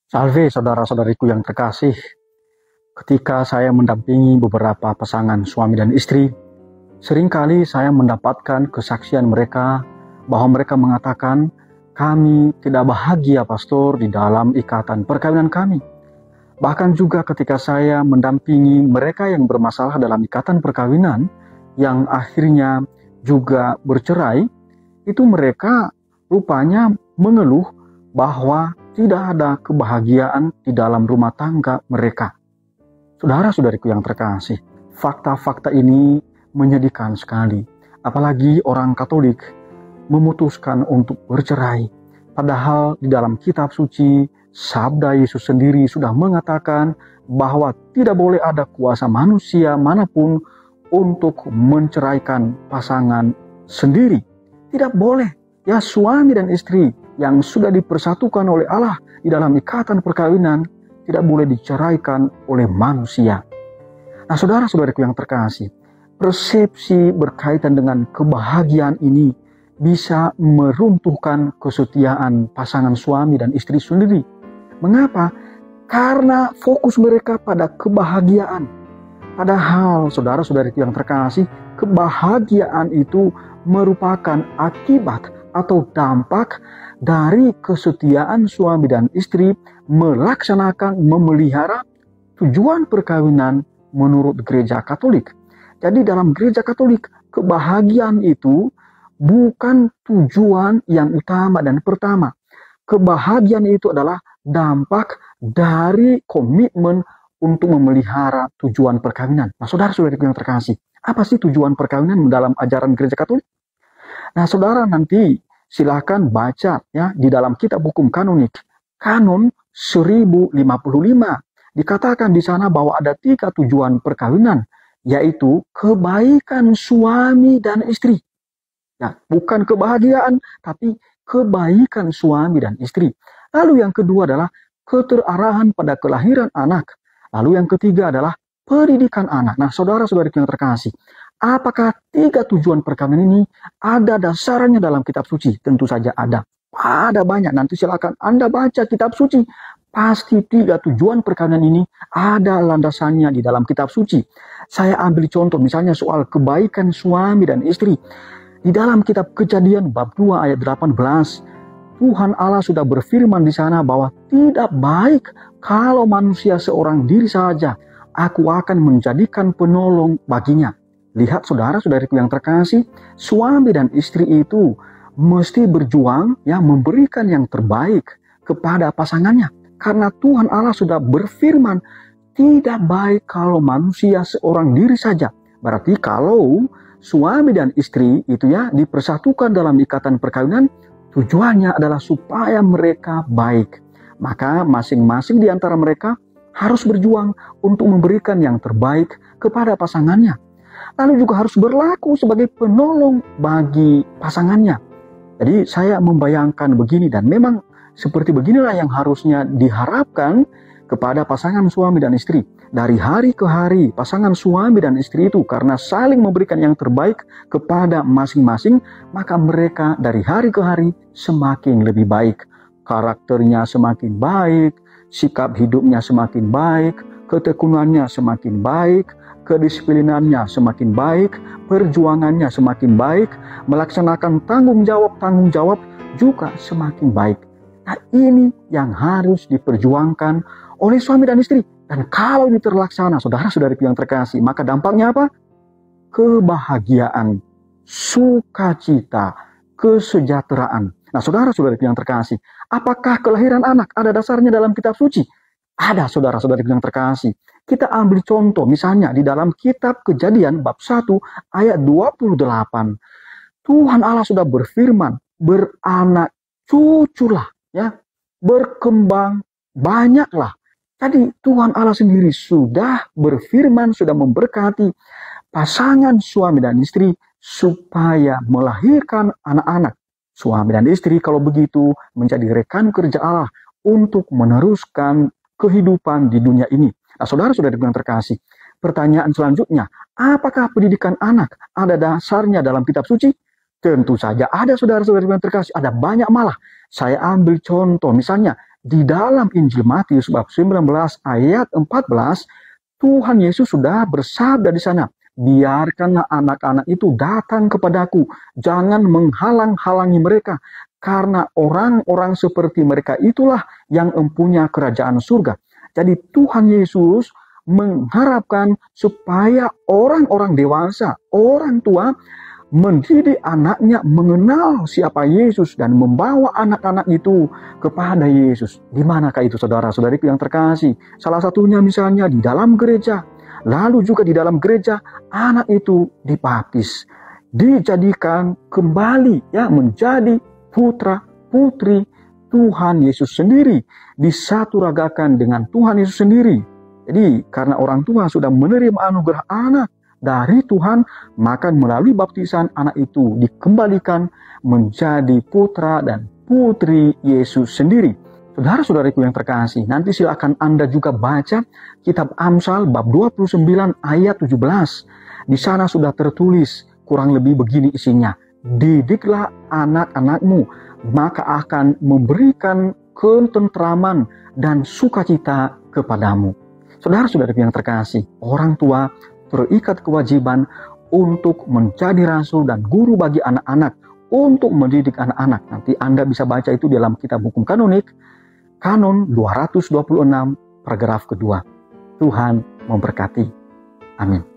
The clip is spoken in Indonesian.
Salve saudara-saudariku yang terkasih, ketika saya mendampingi beberapa pasangan suami dan istri, seringkali saya mendapatkan kesaksian mereka bahwa mereka mengatakan, kami tidak bahagia pastor di dalam ikatan perkawinan kami. Bahkan juga ketika saya mendampingi mereka yang bermasalah dalam ikatan perkawinan, yang akhirnya juga bercerai, itu mereka rupanya mengeluh bahwa tidak ada kebahagiaan di dalam rumah tangga mereka. Saudara-saudariku yang terkasih, fakta-fakta ini menyedihkan sekali. Apalagi orang Katolik memutuskan untuk bercerai. Padahal di dalam kitab suci, sabda Yesus sendiri sudah mengatakan bahwa tidak boleh ada kuasa manusia manapun untuk menceraikan pasangan sendiri. Tidak boleh. Ya, suami dan istri yang sudah dipersatukan oleh Allah di dalam ikatan perkawinan tidak boleh diceraikan oleh manusia. Nah, saudara-saudariku yang terkasih, persepsi berkaitan dengan kebahagiaan ini bisa meruntuhkan kesetiaan pasangan suami dan istri sendiri. Mengapa? Karena fokus mereka pada kebahagiaan. Padahal saudara-saudariku yang terkasih, kebahagiaan itu merupakan akibat atau dampak dari kesetiaan suami dan istri melaksanakan, memelihara tujuan perkawinan menurut gereja Katolik. Jadi dalam gereja Katolik, kebahagiaan itu bukan tujuan yang utama dan pertama. Kebahagiaan itu adalah dampak dari komitmen untuk memelihara tujuan perkawinan. Nah, saudara-saudara yang terkasih, apa sih tujuan perkawinan dalam ajaran gereja Katolik? Nah, saudara nanti silakan baca ya di dalam kitab hukum kanonik, kanon 1055. Dikatakan di sana bahwa ada 3 tujuan perkawinan, yaitu kebaikan suami dan istri. Ya, bukan kebahagiaan, tapi kebaikan suami dan istri. Lalu yang kedua adalah keterarahan pada kelahiran anak. Lalu yang ketiga adalah pendidikan anak. Nah, saudara-saudari yang terkasih, apakah 3 tujuan perkawinan ini ada dasarnya dalam kitab suci? Tentu saja ada. Ada banyak. Nanti silakan Anda baca kitab suci. Pasti 3 tujuan perkawinan ini ada landasannya di dalam kitab suci. Saya ambil contoh misalnya soal kebaikan suami dan istri. Di dalam kitab Kejadian bab 2 ayat 18, Tuhan Allah sudah berfirman di sana bahwa tidak baik kalau manusia seorang diri saja. Aku akan menjadikan penolong baginya. Lihat saudara-saudariku yang terkasih, suami dan istri itu mesti berjuang ya memberikan yang terbaik kepada pasangannya. Karena Tuhan Allah sudah berfirman, tidak baik kalau manusia seorang diri saja. Berarti kalau suami dan istri itu ya dipersatukan dalam ikatan perkawinan, tujuannya adalah supaya mereka baik. Maka masing-masing di antara mereka harus berjuang untuk memberikan yang terbaik kepada pasangannya. Lalu juga harus berlaku sebagai penolong bagi pasangannya. Jadi saya membayangkan begini, dan memang seperti beginilah yang harusnya diharapkan kepada pasangan suami dan istri. Dari hari ke hari, pasangan suami dan istri itu karena saling memberikan yang terbaik kepada masing-masing, maka mereka dari hari ke hari semakin lebih baik. Karakternya semakin baik, sikap hidupnya semakin baik, ketekunannya semakin baik, kedisiplinannya semakin baik, perjuangannya semakin baik, melaksanakan tanggung jawab juga semakin baik. Nah, ini yang harus diperjuangkan oleh suami dan istri. Dan kalau ini terlaksana, saudara-saudari yang terkasih, maka dampaknya apa? Kebahagiaan, sukacita, kesejahteraan. Nah, saudara-saudari yang terkasih, apakah kelahiran anak ada dasarnya dalam kitab suci? Ada, saudara-saudari yang terkasih. Kita ambil contoh misalnya di dalam kitab Kejadian bab 1 ayat 28. Tuhan Allah sudah berfirman, beranak cuculah, ya, berkembang banyaklah. Jadi Tuhan Allah sendiri sudah berfirman, sudah memberkati pasangan suami dan istri supaya melahirkan anak-anak. Suami dan istri kalau begitu menjadi rekan kerja Allah untuk meneruskan kehidupan di dunia ini. Nah, saudara-saudara yang terkasih, pertanyaan selanjutnya, apakah pendidikan anak ada dasarnya dalam kitab suci? Tentu saja ada, saudara-saudara yang terkasih, ada banyak malah. Saya ambil contoh misalnya di dalam Injil Matius bab 19 ayat 14, Tuhan Yesus sudah bersabda di sana, biarkanlah anak-anak itu datang kepadaku, jangan menghalang-halangi mereka, karena orang-orang seperti mereka itulah yang mempunyai kerajaan surga. Jadi Tuhan Yesus mengharapkan supaya orang-orang dewasa, orang tua, mendidik anaknya mengenal siapa Yesus dan membawa anak-anak itu kepada Yesus. Di manakah itu saudara-saudariku yang terkasih? Salah satunya misalnya di dalam gereja. Lalu juga di dalam gereja anak itu dibaptis, dijadikan kembali menjadi putra putri Tuhan Yesus sendiri, disaturagakan dengan Tuhan Yesus sendiri. Jadi karena orang tua sudah menerima anugerah anak dari Tuhan, maka melalui baptisan anak itu dikembalikan menjadi putra dan putri Yesus sendiri. Saudara-saudariku yang terkasih, nanti silakan Anda juga baca kitab Amsal bab 29 ayat 17. Di sana sudah tertulis kurang lebih begini isinya. Didiklah anak-anakmu, maka akan memberikan ketentraman dan sukacita kepadamu. Saudara-saudariku yang terkasih, orang tua terikat kewajiban untuk menjadi rasul dan guru bagi anak-anak, untuk mendidik anak-anak. Nanti Anda bisa baca itu dalam kitab hukum kanonik, Kanon 226, paragraf kedua. Tuhan memberkati. Amin.